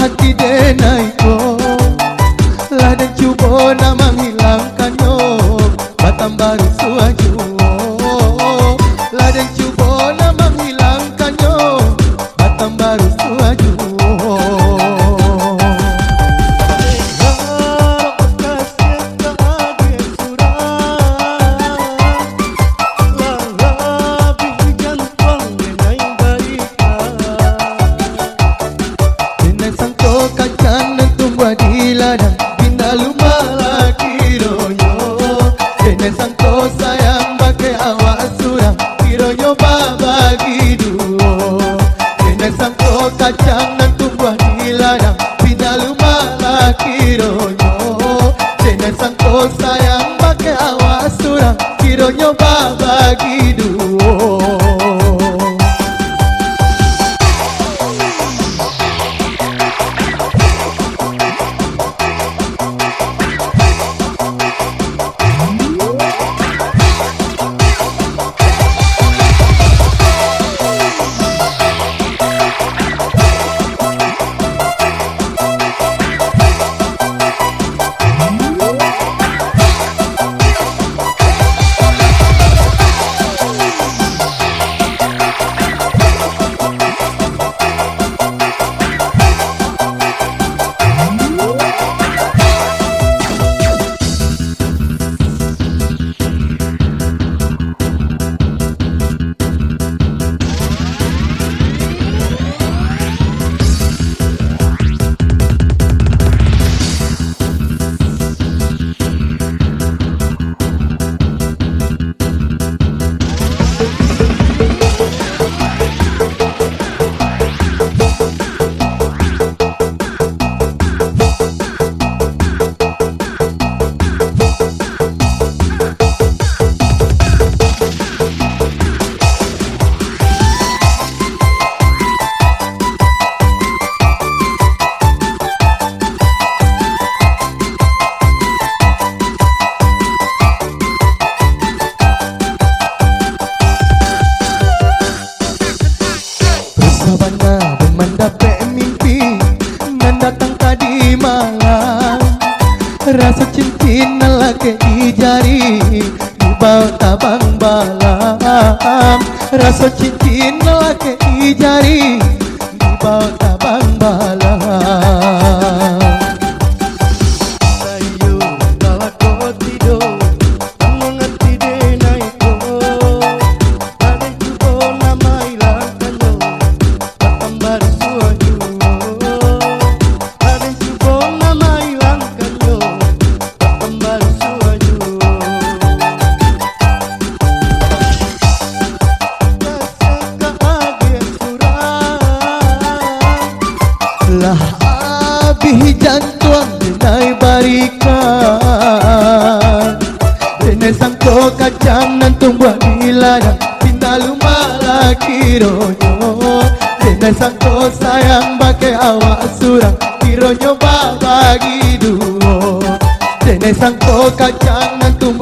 hati denai ko. Ladang cuba nak menghilangkannya, batang baru suaju. Ladang cuba nak menghilangkannya, batang baru suaju. Di ladang bina lumah lagi royo. Jangan sangko sayang bagai awak surang, kironyo bagi duo. Jangan sangko kacang dan tumbuh di ladang bina lumah lagi royo. Jangan sangko sayang bagai awak surang, kironyo bagi duo. Sabana mendapat mimpi dan datang tadi malam. Rasa cinta lagi di jari, di bawah tabang balam. Rasa cinta lagi di jari, di bawah tabang balam. Lah abih jantuang denai barikan, denai sangko kacang dan tumbuh di ladang bina lumah lagi ronyo. Denai sangko sayang bagai awak surang, kironyo bagi duo. Denai sangko kacang dan tumbuh